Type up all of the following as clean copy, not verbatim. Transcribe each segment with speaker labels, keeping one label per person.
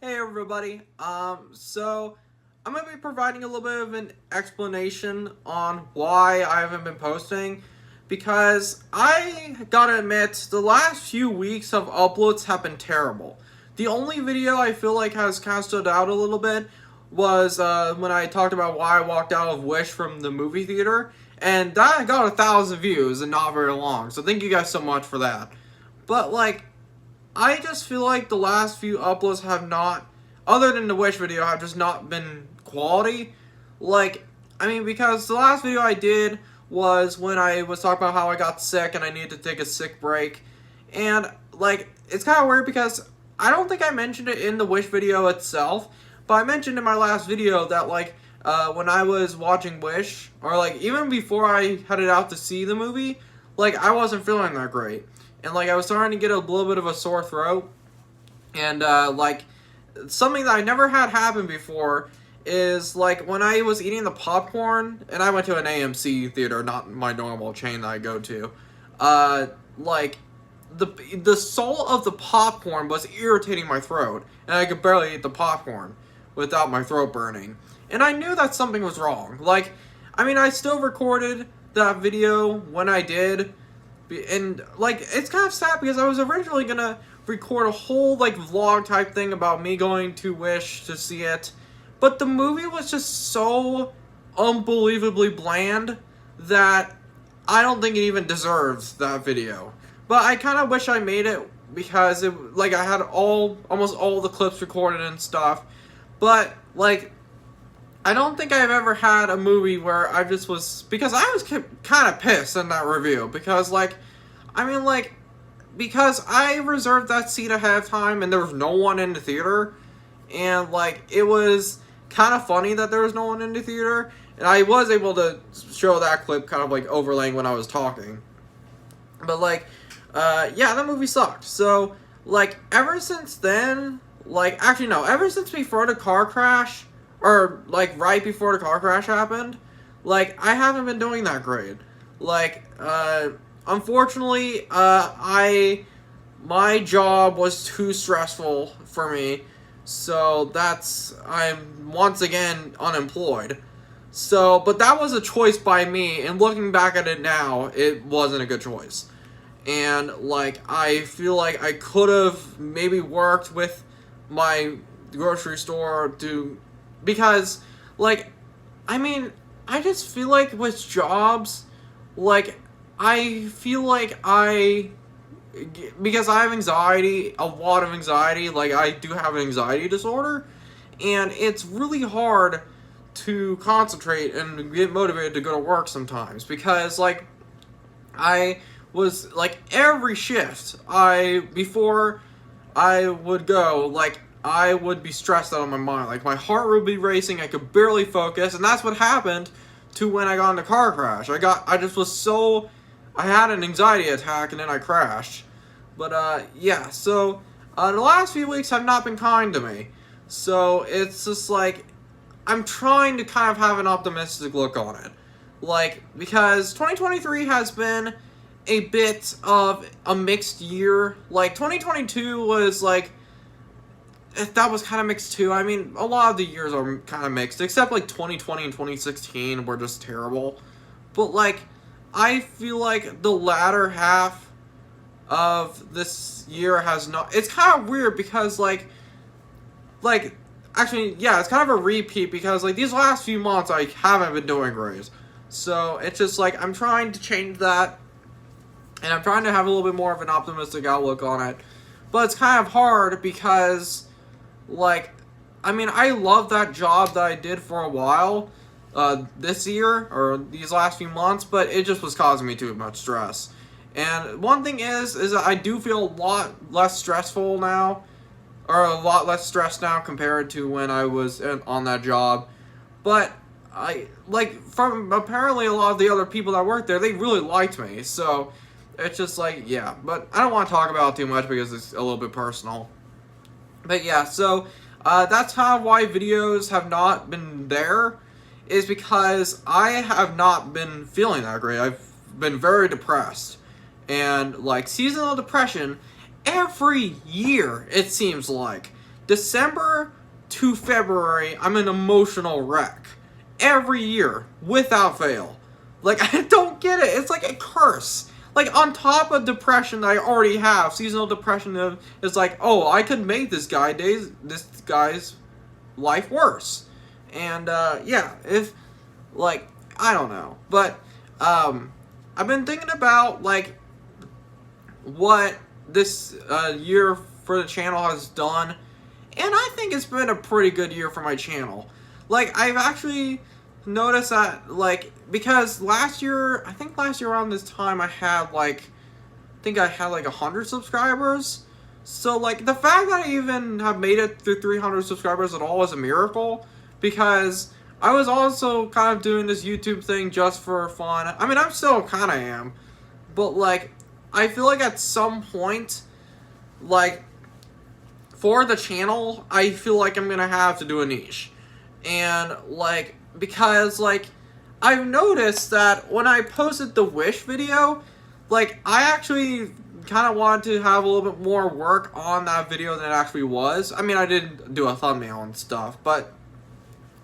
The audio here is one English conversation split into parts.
Speaker 1: Hey everybody, so I'm going to be providing a little bit of an explanation on why I haven't been posting, because I gotta admit, the last few weeks of uploads have been terrible. The only video I feel like has kind of stood out a little bit was when I talked about why I walked out of Wish from the movie theater, and that got 1,000 views and not very long, so thank you guys so much for that. But like, I just feel like the last few uploads have not, other than the Wish video, have just not been quality. Like, I mean, because the last video I did was when I was talking about how I got sick and I needed to take a sick break. And, like, it's kind of weird because I don't think I mentioned it in the Wish video itself, but I mentioned in my last video that, like, when I was watching Wish, or, like, even before I headed out to see the movie, like, I wasn't feeling that great. And, like, I was starting to get a little bit of a sore throat. And, like, something that I never had happen before is, like, when I was eating the popcorn, and I went to an AMC theater, not my normal chain that I go to, like, the salt of the popcorn was irritating my throat, and I could barely eat the popcorn without my throat burning. And I knew that something was wrong. Like, I mean, I still recorded that video when I did, and, like, it's kind of sad because I was originally gonna record a whole, like, vlog type thing about me going to Wish to see it, but the movie was just so unbelievably bland that I don't think it even deserves that video. But I kind of wish I made it because it, like, I had almost all the clips recorded and stuff, but, like, I don't think I've ever had a movie where I just was, because I was kind of pissed in that review, because, like, I mean, like, because I reserved that seat ahead of time and there was no one in the theater, and, like, it was kind of funny that there was no one in the theater, and I was able to show that clip kind of, like, overlaying when I was talking. But, like, yeah, that movie sucked. So, like, ever since then, like, actually, no, ever since before the car crash, or, like, right before the car crash happened, like, I haven't been doing that great. Like, unfortunately, my job was too stressful for me, so I'm once again unemployed. So, but that was a choice by me, and looking back at it now, it wasn't a good choice. And, like, I feel like I could have maybe worked with my grocery store because, like, I mean, I just feel like with jobs, like, I feel like because I have anxiety, a lot of anxiety, like, I do have an anxiety disorder, and it's really hard to concentrate and get motivated to go to work sometimes, because, like, I was, like, every shift, before I would go, like, I would be stressed out of my mind. Like, my heart would be racing, I could barely focus, and that's what happened to when I got in a car crash. I had an anxiety attack, and then I crashed. But, yeah, so, the last few weeks have not been kind to me. So, it's just, like, I'm trying to kind of have an optimistic look on it. Like, because 2023 has been a bit of a mixed year. Like, 2022 was, like, that was kind of mixed too. I mean, a lot of the years are kind of mixed, except, like, 2020 and 2016 were just terrible. But, like, I feel like the latter half of this year has not... It's kind of weird because, like, actually, yeah, it's kind of a repeat because, like, these last few months I haven't been doing great. So, it's just, like, I'm trying to change that, and I'm trying to have a little bit more of an optimistic outlook on it. But it's kind of hard because, like, I mean, I love that job that I did for a while, this year, or these last few months, but it just was causing me too much stress. And one thing is that I do feel a lot less stressful now, or a lot less stressed now compared to when I was on that job. But from apparently a lot of the other people that worked there, they really liked me, so it's just like, yeah. But I don't want to talk about it too much because it's a little bit personal. But yeah, so that's kind of why videos have not been there, is because I have not been feeling that great. I've been very depressed. And, like, seasonal depression, every year, it seems like, December to February, I'm an emotional wreck. Every year, without fail. Like, I don't get it. It's like a curse. Like, on top of depression that I already have, seasonal depression is like, oh, I could make this guy's life worse. And, yeah, if, like, I don't know. But, I've been thinking about, like, what this year for the channel has done. And I think it's been a pretty good year for my channel. Like, I've actually noticed that, like, because last year around this time, I had, like, 100 subscribers. So, like, the fact that I even have made it through 300 subscribers at all is a miracle. Because I was also kind of doing this YouTube thing just for fun. I mean, I'm still kind of am. But, like, I feel like at some point, like, for the channel, I feel like I'm gonna have to do a niche. And, like, because, like, I've noticed that when I posted the Wish video, like, I actually kind of wanted to have a little bit more work on that video than it actually was. I mean, I did do a thumbnail and stuff, but,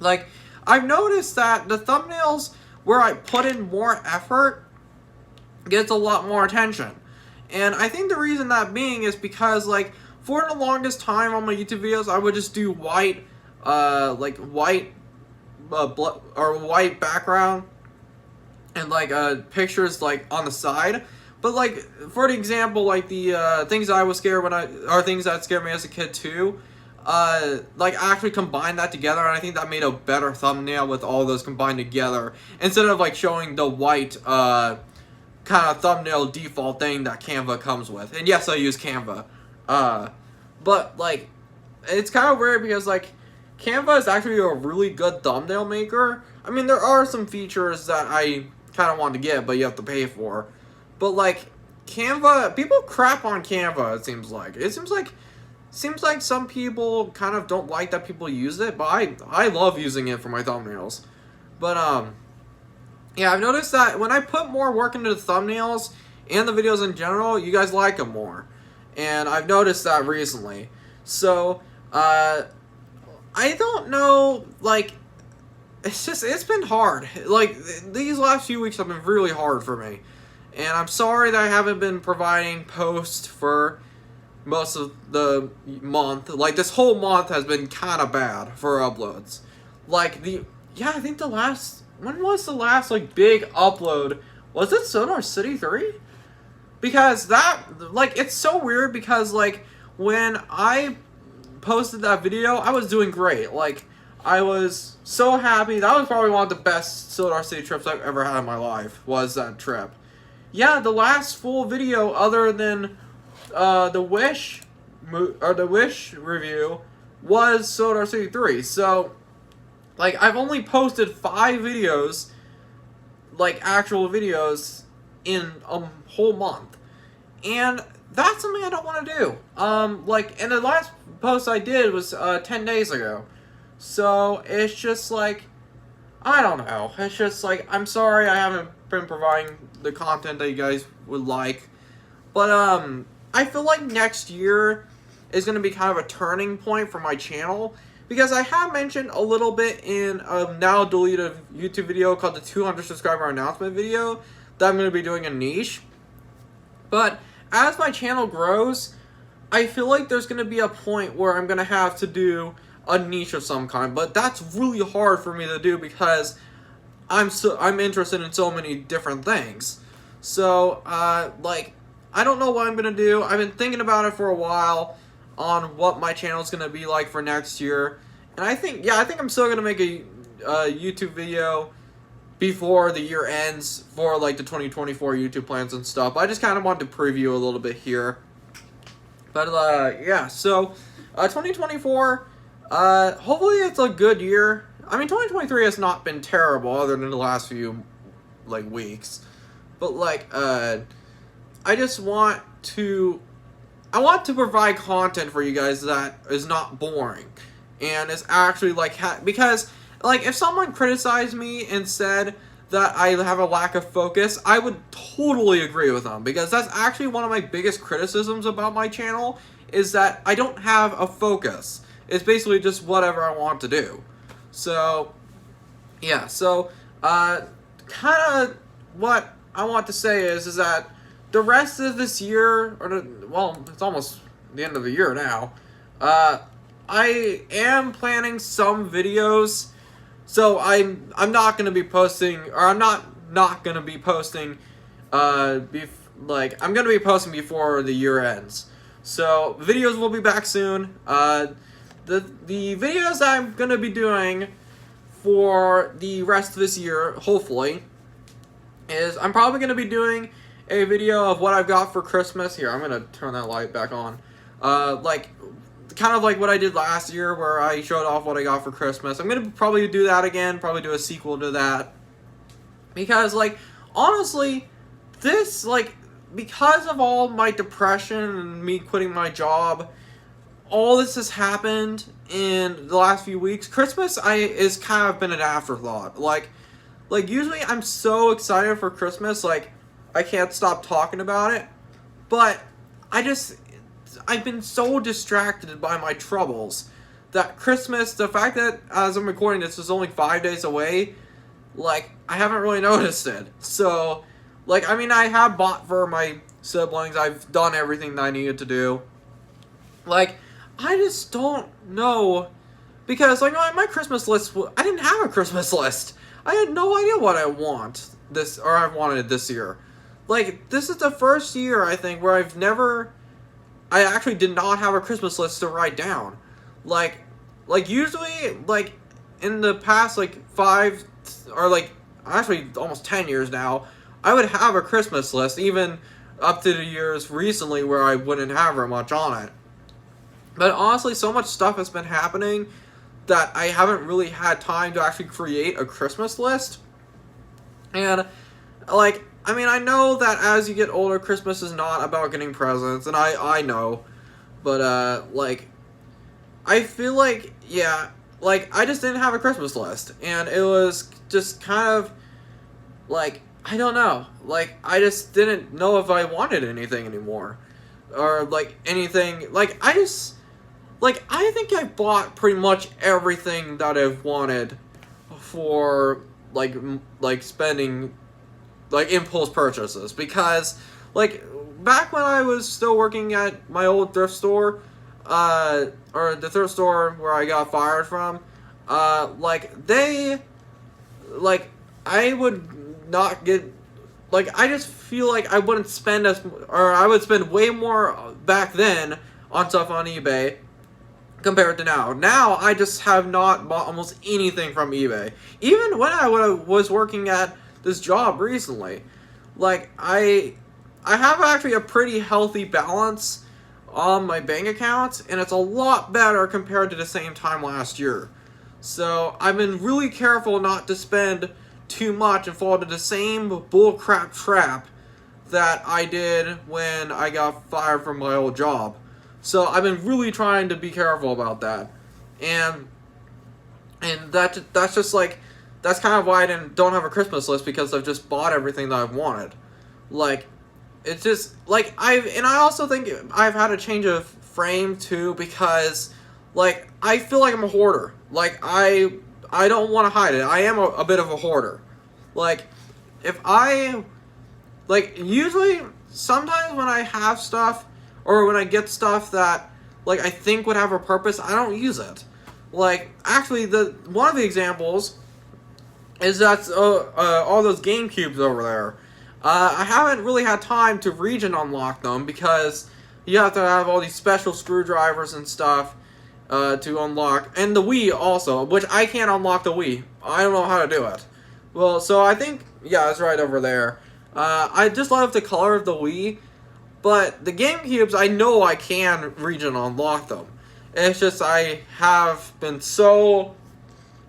Speaker 1: like, I've noticed that the thumbnails where I put in more effort gets a lot more attention. And I think the reason that being is because, like, for the longest time on my YouTube videos, I would just do white background and, like, pictures, like, on the side. But, like, for the example, like, the things I was scared things that scared me as a kid too, like, I actually combined that together, and I think that made a better thumbnail with all those combined together, instead of, like, showing the white, kind of thumbnail default thing that Canva comes with. And yes, I use Canva. But, like, it's kind of weird because, like, Canva is actually a really good thumbnail maker. I mean, there are some features that I kind of want to get, but you have to pay for. But, like, Canva, people crap on Canva, it seems like. It seems like some people kind of don't like that people use it, but I love using it for my thumbnails. But, yeah, I've noticed that when I put more work into the thumbnails and the videos in general, you guys like them more. And I've noticed that recently. So, I don't know, like, it's been hard. Like, these last few weeks have been really hard for me. And I'm sorry that I haven't been providing posts for most of the month. Like, this whole month has been kind of bad for uploads. Like, I think when was the last, like, big upload? Was it Sonar City 3? Because that, like, it's so weird because, like, when I posted that video, I was doing great. Like, I was so happy. That was probably one of the best Sonar City trips I've ever had in my life, was that trip. Yeah, the last full video other than the Wish review was Sonar City 3. So, like, I've only posted 5 videos, like, actual videos, in a whole month. And that's something I don't want to do. Like, and the last post I did was 10 days ago. So, it's just like, I don't know. It's just like, I'm sorry I haven't been providing the content that you guys would like. But, I feel like next year is going to be kind of a turning point for my channel. Because I have mentioned a little bit in a now deleted YouTube video called the 200 subscriber announcement video that I'm going to be doing a niche. But as my channel grows, I feel like there's going to be a point where I'm going to have to do a niche of some kind. But that's really hard for me to do because I'm interested in so many different things. So, like, I don't know what I'm going to do. I've been thinking about it for a while on what my channel is going to be like for next year. And I think I'm still going to make a YouTube video before the year ends for, like, the 2024 YouTube plans and stuff. I just kind of wanted to preview a little bit here. But, yeah, so, 2024, hopefully it's a good year. I mean, 2023 has not been terrible other than the last few, like, weeks. But, like, I want to provide content for you guys that is not boring and is actually, like, because, like, if someone criticized me and said that I have a lack of focus, I would totally agree with them, because that's actually one of my biggest criticisms about my channel, is that I don't have a focus. It's basically just whatever I want to do. So, yeah, so, kind of what I want to say is that the rest of this year, well, it's almost the end of the year now, I am planning some videos, so I'm not going to be posting, or I'm not going to be posting, I'm going to be posting before the year ends. So, videos will be back soon. The videos I'm going to be doing for the rest of this year, hopefully, is I'm probably going to be doing a video of what I've got for Christmas. Here, I'm going to turn that light back on. Kind of like what I did last year, where I showed off what I got for Christmas. I'm going to probably do that again, probably do a sequel to that. Because, honestly, this, because of all my depression and me quitting my job, all this has happened in the last few weeks. Christmas is kind of been an afterthought. Usually I'm so excited for Christmas, I can't stop talking about it. But I've been so distracted by my troubles that Christmas, the fact that as I'm recording this is only 5 days away, I haven't really noticed it. So, I have bought for my siblings. I've done everything that I needed to do. I just don't know. Because, my Christmas list, I didn't have a Christmas list. I had no idea what I wanted this year. This is the first year, I think, where I actually did not have a Christmas list to write down. Usually, in the past, 5, or, actually, almost 10 years now, I would have a Christmas list, even up to the years recently where I wouldn't have very much on it. But honestly, so much stuff has been happening that I haven't really had time to actually create a Christmas list. And, I know that as you get older, Christmas is not about getting presents, and I know. But, I feel yeah, I just didn't have a Christmas list. And it was just kind of, I don't know. I just didn't know if I wanted anything anymore. Or, anything, I think I bought pretty much everything that I've wanted for, spending, impulse purchases. Because, back when I was still working at my old thrift store, or the thrift store where I got fired from, I would not get, I just feel like I wouldn't spend I would spend way more back then on stuff on eBay compared to now. Now, I just have not bought almost anything from eBay. Even when I was working at this job recently. I have actually a pretty healthy balance on my bank accounts, and it's a lot better compared to the same time last year. So, I've been really careful not to spend too much and fall into the same bullcrap trap that I did when I got fired from my old job. So I've been really trying to be careful about that, and that's just that's kind of why I don't have a Christmas list, because I've just bought everything that I've wanted. It's just I also think I've had a change of frame too, because I feel like I'm a hoarder. I don't want to hide it. I am a bit of a hoarder. If I usually sometimes when I have stuff, or when I get stuff that, I think would have a purpose, I don't use it. Actually, one of the examples is that all those GameCubes over there. I haven't really had time to region unlock them, because you have to have all these special screwdrivers and stuff to unlock. And the Wii also, which I can't unlock the Wii. I don't know how to do it. Well, so I think, yeah, it's right over there. I just love the color of the Wii. But the GameCubes, I know I can region unlock them. It's just I've been so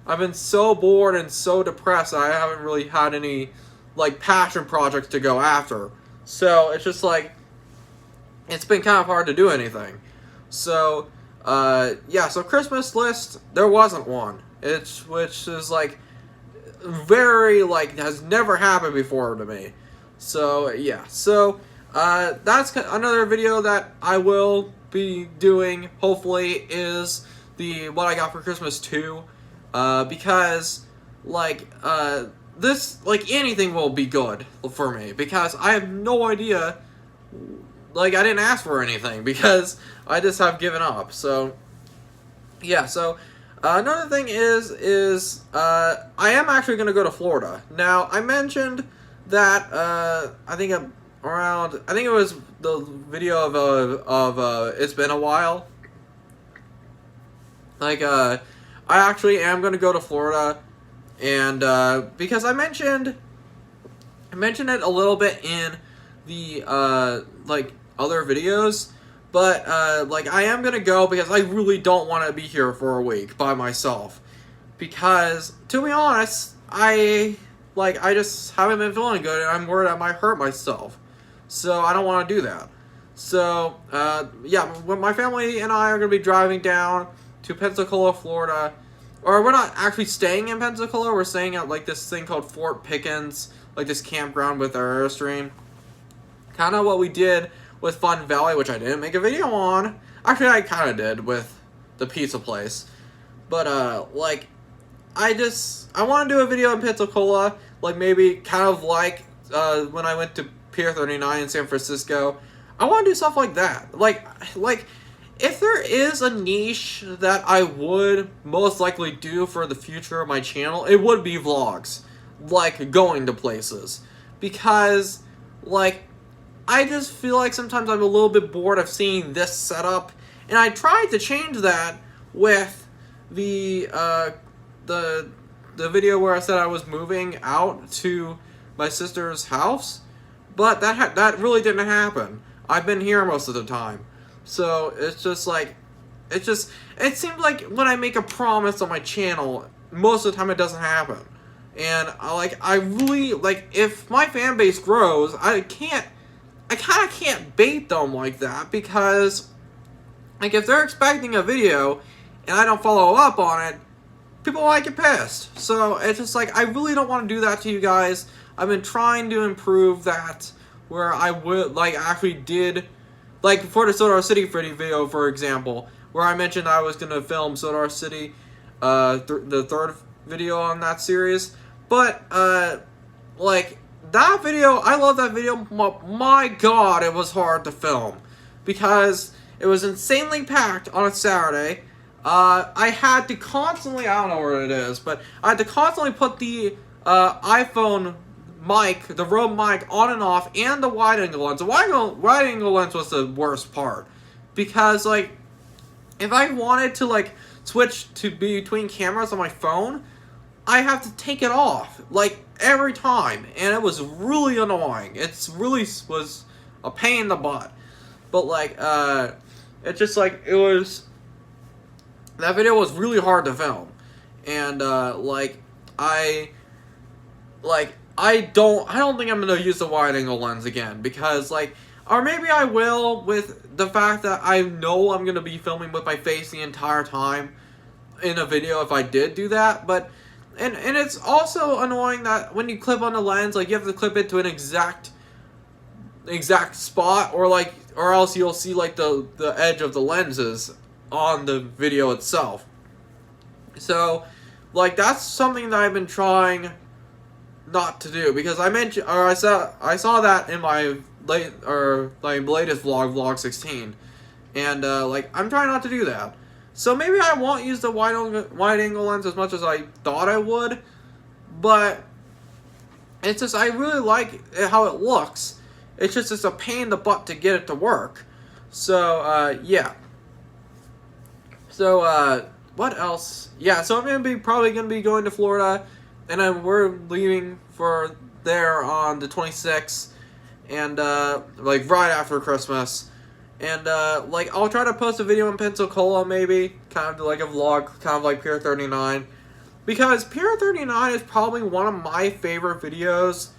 Speaker 1: bored and so depressed that I haven't really had any, passion projects to go after. So, it's just, it's been kind of hard to do anything. So, yeah, so Christmas list, there wasn't one. Which is, very, has never happened before to me. So, yeah, so that's another video that I will be doing, hopefully, is the what I got for Christmas too, because like this like anything will be good for me because I have no idea. Like I didn't ask for anything because I just have given up. So yeah. So another thing is I am actually gonna go to Florida. Now I mentioned that I think it was the video of it's been a while. Like I actually am gonna go to Florida, and because I mentioned it a little bit in the like other videos, but like I am gonna go because I really don't want to be here for a week by myself, because to be honest I just haven't been feeling good and I'm worried I might hurt myself, so I don't want to do that. So yeah, when my family and I are gonna be driving down to Pensacola, Florida, or we're not actually staying in Pensacola, we're staying at like this thing called Fort Pickens, like this campground with our Airstream. Kind of what we did with Fun Valley, which I didn't make a video on. Actually, I kind of did with the pizza place. But, like, I want to do a video in Pensacola, like maybe kind of like when I went to Pier 39 in San Francisco. I want to do stuff like that. Like, if there is a niche that I would most likely do for the future of my channel, it would be vlogs. Like, going to places. Because, like, I just feel like sometimes I'm a little bit bored of seeing this setup, and I tried to change that with the video where I said I was moving out to my sister's house, but that really didn't happen. I've been here most of the time, so it's just like it seems like when I make a promise on my channel, most of the time it doesn't happen, and I really like if my fan base grows, I kind of can't bait them like that, because like if they're expecting a video and I don't follow up on it, people might get pissed. So it's just like I really don't want to do that to you guys. I've been trying to improve that, where I would like actually did like for the Sodar City Freddy video, for example, where I mentioned I was gonna film Sodar City, the third video on that series, but like. That video, I love that video. My God, it was hard to film because it was insanely packed on a Saturday. I had to constantly, I don't know where it is, but I had to constantly put the iPhone mic, the Rode mic, on and off, and the wide-angle lens. The wide-angle lens was the worst part, because, like, if I wanted to, like, switch to between cameras on my phone, I have to take it off, like, every time, and it was really annoying. It's really was a pain in the butt. But, like, it's just, like, it was, that video was really hard to film. And, like, I don't think I'm gonna use the wide-angle lens again, because, like, or maybe I will, with the fact that I know I'm gonna be filming with my face the entire time in a video if I did do that, but And it's also annoying that when you clip on the lens, like, you have to clip it to an exact spot, or else you'll see, like, the edge of the lenses on the video itself. So, like, that's something that I've been trying not to do, because I saw that in my latest vlog 16, and like, I'm trying not to do that. So maybe I won't use the wide-angle lens as much as I thought I would, but it's just, I really like how it looks. It's just, it's a pain in the butt to get it to work. So, yeah. So, what else? Yeah, so I'm probably going to be going to Florida, and then we're leaving for there on the 26th, and, like, right after Christmas. And, like, I'll try to post a video in Pensacola, maybe, kind of like a vlog, kind of like Pier 39, because Pier 39 is probably one of my favorite videos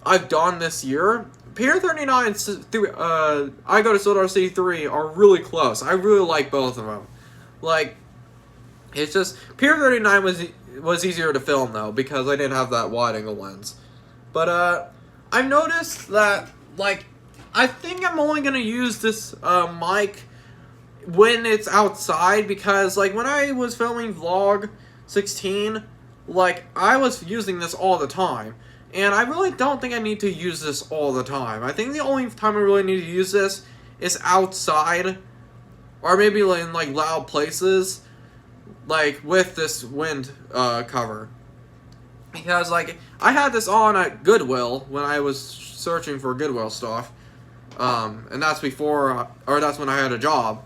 Speaker 1: I've done this year. Pier 39 and I Go to Sodar City 3 are really close. I really like both of them. Like, it's just, Pier 39 was easier to film, though, because I didn't have that wide-angle lens. But, I've noticed that, like, I think I'm only going to use this mic when it's outside, because like when I was filming vlog 16, like I was using this all the time, and I really don't think I need to use this all the time. I think the only time I really need to use this is outside, or maybe in like loud places, like with this wind cover. Because like I had this on at Goodwill when I was searching for Goodwill stuff, and that's before, or that's when I had a job.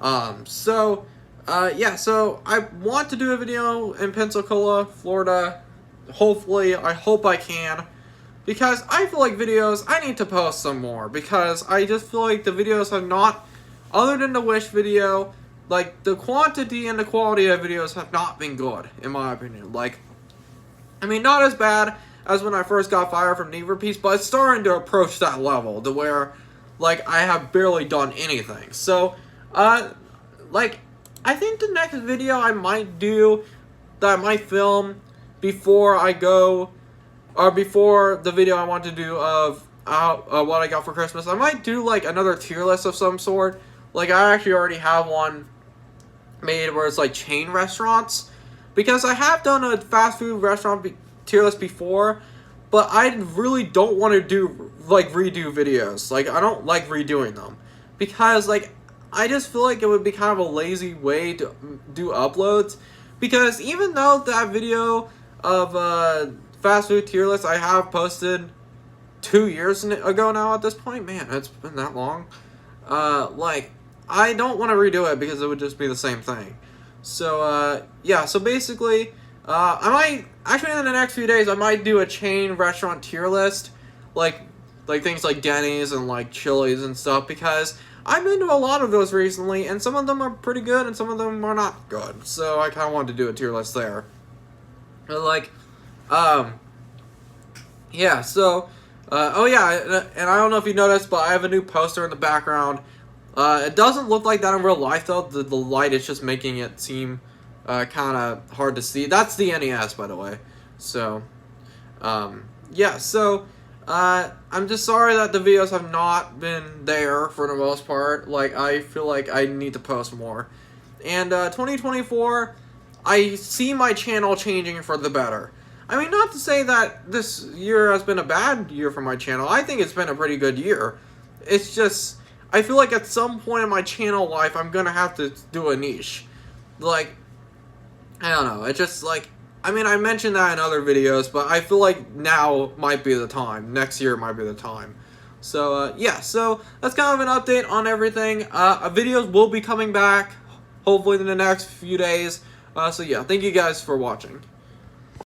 Speaker 1: Yeah, so I want to do a video in Pensacola, Florida. Hopefully, I hope I can, because I feel like I need to post some more, because I just feel like the videos have not, other than the Wish video, like the quantity and the quality of videos have not been good, in my opinion. Like, I mean, not as bad as when I first got fired from Need for Peace, but it's starting to approach that level to where, like, I have barely done anything. So, like, I think the next video I might do, that I might film before I go, or before the video I want to do of what I got for Christmas, I might do, like, another tier list of some sort. Like, I actually already have one made where it's, like, chain restaurants. Because I have done a fast food restaurant tier list before, but I really don't want to do, like, redo videos. Like, I don't like redoing them. Because, like, I just feel like it would be kind of a lazy way to do uploads. Because even though that video of fast food tier list I have posted 2 years ago now at this point, man, it's been that long. Like, I don't want to redo it because it would just be the same thing. So, yeah, so basically, I might, actually in the next few days, I might do a chain restaurant tier list, like things like Denny's and, like, Chili's and stuff, because I've been to a lot of those recently, and some of them are pretty good, and some of them are not good, so I kind of wanted to do a tier list there. But, like, yeah, so, oh yeah, and I don't know if you noticed, but I have a new poster in the background. It doesn't look like that in real life, though. The light is just making it seem kind of hard to see. That's the NES, by the way. So, yeah, so I'm just sorry that the videos have not been there for the most part. Like, I feel like I need to post more. And 2024, I see my channel changing for the better. I mean, not to say that this year has been a bad year for my channel. I think it's been a pretty good year. It's just, I feel like at some point in my channel life, I'm gonna have to do a niche. Like, I don't know, it's just like, I mean, I mentioned that in other videos, but I feel like now might be the time. Next year might be the time. So, yeah, so that's kind of an update on everything. Videos will be coming back, hopefully in the next few days. So, yeah, thank you guys for watching.